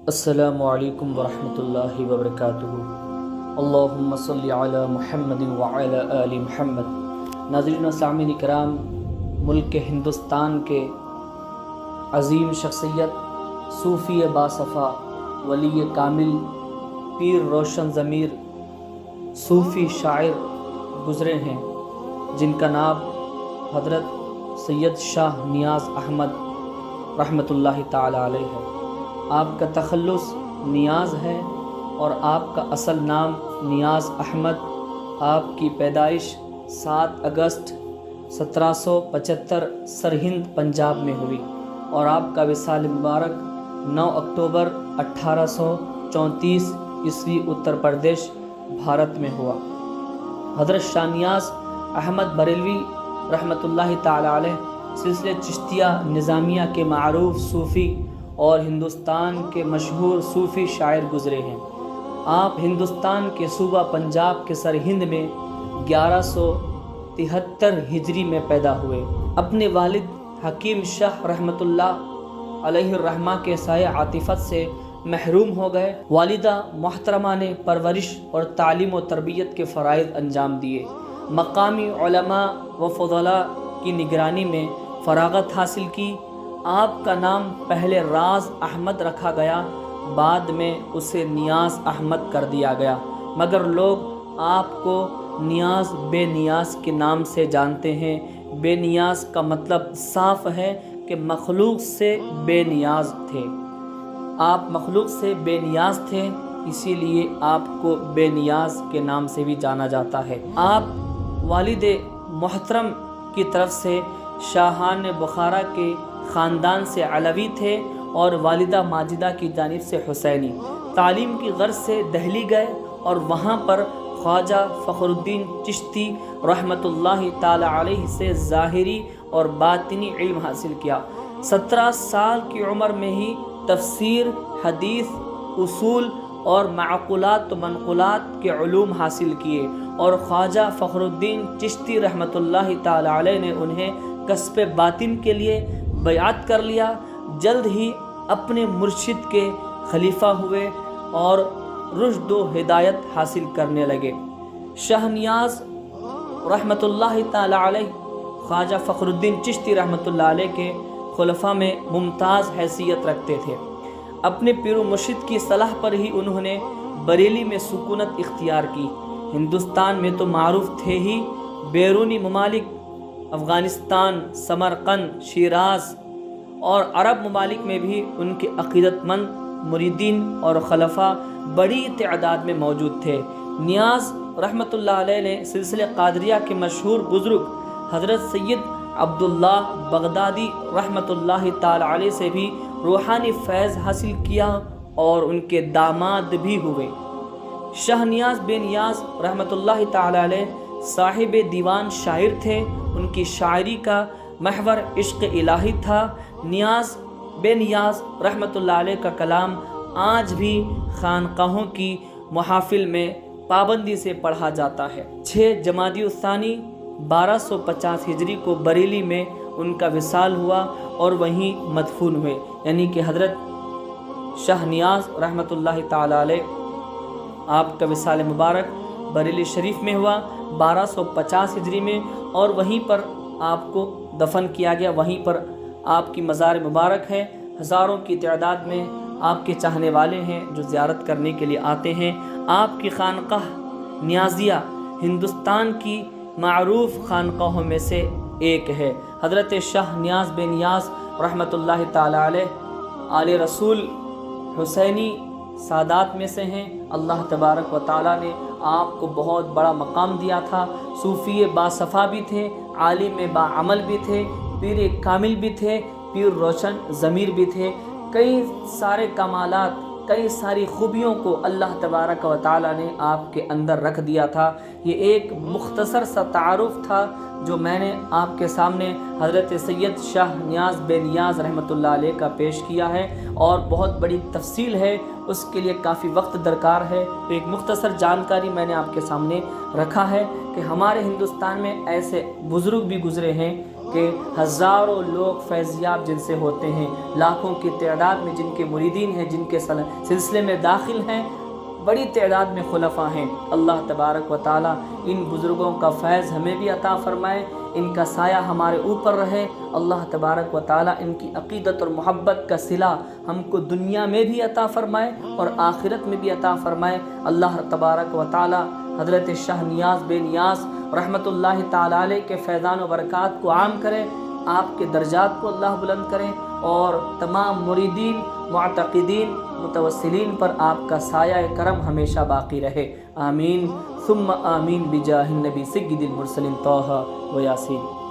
السلام علیکم ورحمۃ اللہ وبرکاتہ۔ اللہم صلی علی محمد وعلی آل محمد۔ ناظرین و سامعین کرام، ملک ہندوستان کے عظیم شخصیت صوفی باصفا، ولی کامل، پیر روشن ضمیر، صوفی شاعر گزرے ہیں، جن کا نام حضرت سید شاہ نیاز احمد رحمۃ اللہ تعالی علیہ ہے۔ آپ کا تخلص نیاز ہے اور آپ کا اصل نام نیاز احمد۔ آپ کی پیدائش 7 اگست 1775 سرہند پنجاب میں ہوئی اور آپ کا وصال مبارک 9 اکتوبر 1834 عیسوی اتر پردیش بھارت میں ہوا۔ حضرت شاہ نیاز احمد بریلوی رحمۃ اللہ تعالی علیہ سلسلہ چشتیہ نظامیہ کے معروف صوفی اور ہندوستان کے مشہور صوفی شاعر گزرے ہیں۔ آپ ہندوستان کے صوبہ پنجاب کے سرہند میں 1173 ہجری میں پیدا ہوئے۔ اپنے والد حکیم شاہ رحمۃ اللہ علیہ الرحمہ کے سایہ عاطفت سے محروم ہو گئے۔ والدہ محترمہ نے پرورش اور تعلیم و تربیت کے فرائض انجام دیے۔ مقامی علماء و فضلاء کی نگرانی میں فراغت حاصل کی۔ آپ کا نام پہلے راز احمد رکھا گیا، بعد میں اسے نیاز احمد کر دیا گیا، مگر لوگ آپ کو نیاز بے نیاز کے نام سے جانتے ہیں۔ بے نیاز کا مطلب صاف ہے کہ مخلوق سے بے نیاز تھے۔ آپ مخلوق سے بے نیاز تھے، اسی لیے آپ کو بے نیاز کے نام سے بھی جانا جاتا ہے۔ آپ والد محترم کی طرف سے شاہان بخارا کے خاندان سے علوی تھے اور والدہ ماجدہ کی جانب سے حسینی۔ تعلیم کی غرض سے دہلی گئے اور وہاں پر خواجہ فخر الدین چشتی رحمۃ اللہ تعالی علیہ سے ظاہری اور باطنی علم حاصل کیا۔ 17 سال کی عمر میں ہی تفسیر، حدیث، اصول اور معقولات و منقولات کے علوم حاصل کیے اور خواجہ فخر الدین چشتی رحمۃ اللہ تعالی علیہ نے انہیں کسب باطن کے لیے بیعت کر لیا۔ جلد ہی اپنے مرشد کے خلیفہ ہوئے اور رشد و ہدایت حاصل کرنے لگے۔ شاہ نیاز رحمۃ اللہ تعالی علیہ خواجہ فخر الدین چشتی رحمۃ اللہ علیہ کے خلفاء میں ممتاز حیثیت رکھتے تھے۔ اپنے پیر و مرشد کی صلاح پر ہی انہوں نے بریلی میں سکونت اختیار کی۔ ہندوستان میں تو معروف تھے ہی، بیرونی ممالک افغانستان، سمرقند، شیراز اور عرب ممالک میں بھی ان کے عقیدت مند مریدین اور خلفاء بڑی تعداد میں موجود تھے۔ نیاز رحمۃ اللہ علیہ نے سلسلہ قادریہ کے مشہور بزرگ حضرت سید عبداللہ بغدادی رحمۃ اللہ تعالی علیہ سے بھی روحانی فیض حاصل کیا اور ان کے داماد بھی ہوئے۔ شاہ نیاز بے نیاز رحمۃ اللہ تعالی علیہ صاحب دیوان شاعر تھے۔ ان کی شاعری کا محور عشق الہی تھا۔ نیاز بے نیاز رحمۃ اللہ علیہ کا کلام آج بھی خانقاہوں کی محافل میں پابندی سے پڑھا جاتا ہے۔ 6 جمادی الثانی 1250 ہجری کو بریلی میں ان کا وصال ہوا اور وہیں مدفون ہوئے، یعنی کہ حضرت شاہ نیاز رحمۃ اللہ تعالی علیہ آپ کا وصال مبارک بریلی شریف میں ہوا 1250 ہجری میں، اور وہیں پر آپ کو دفن کیا گیا۔ وہیں پر آپ کی مزار مبارک ہے۔ ہزاروں کی تعداد میں آپ کے چاہنے والے ہیں جو زیارت کرنے کے لیے آتے ہیں۔ آپ کی خانقاہ نیازیہ ہندوستان کی معروف خانقاہوں میں سے ایک ہے۔ حضرت شاہ نیاز بے نیاز رحمۃ اللہ تعالی علیہ آل رسول حسینی سادات میں سے ہیں۔ اللہ تبارک و تعالیٰ نے آپ کو بہت بڑا مقام دیا تھا۔ صوفی باصفا بھی تھے، عالم باعمل بھی تھے، پیر کامل بھی تھے، پیر روشن ضمیر بھی تھے۔ کئی سارے کمالات، کئی ساری خوبیوں کو اللہ تبارک و تعالیٰ نے آپ کے اندر رکھ دیا تھا۔ یہ ایک مختصر سا تعارف تھا جو میں نے آپ کے سامنے حضرت سید شاہ نیاز بے نیاز رحمۃ اللہ علیہ کا پیش کیا ہے، اور بہت بڑی تفصیل ہے، اس کے لیے کافی وقت درکار ہے، تو ایک مختصر جانکاری میں نے آپ کے سامنے رکھا ہے کہ ہمارے ہندوستان میں ایسے بزرگ بھی گزرے ہیں کہ ہزاروں لوگ فیضیاب جن سے ہوتے ہیں، لاکھوں کی تعداد میں جن کے مریدین ہیں، جن کے سلسلے میں داخل ہیں، بڑی تعداد میں خلفاء ہیں۔ اللہ تبارک و تعالیٰ ان بزرگوں کا فیض ہمیں بھی عطا فرمائے، ان کا سایہ ہمارے اوپر رہے۔ اللہ تبارک و تعالیٰ ان کی عقیدت اور محبت کا صلہ ہم کو دنیا میں بھی عطا فرمائے اور آخرت میں بھی عطا فرمائے۔ اللہ تبارک و تعالیٰ حضرت شاہ نیاز بے نیاز رحمۃ اللہ تعالیٰ علیہ کے فیضان و برکات کو عام کرے، آپ کے درجات کو اللہ بلند کرے، اور تمام مریدین، معتقدین، متوسلین پر آپ کا سایہ کرم ہمیشہ باقی رہے۔ آمین ثم آمین بجاہ النبی سید المرسلین طہ و یاسین۔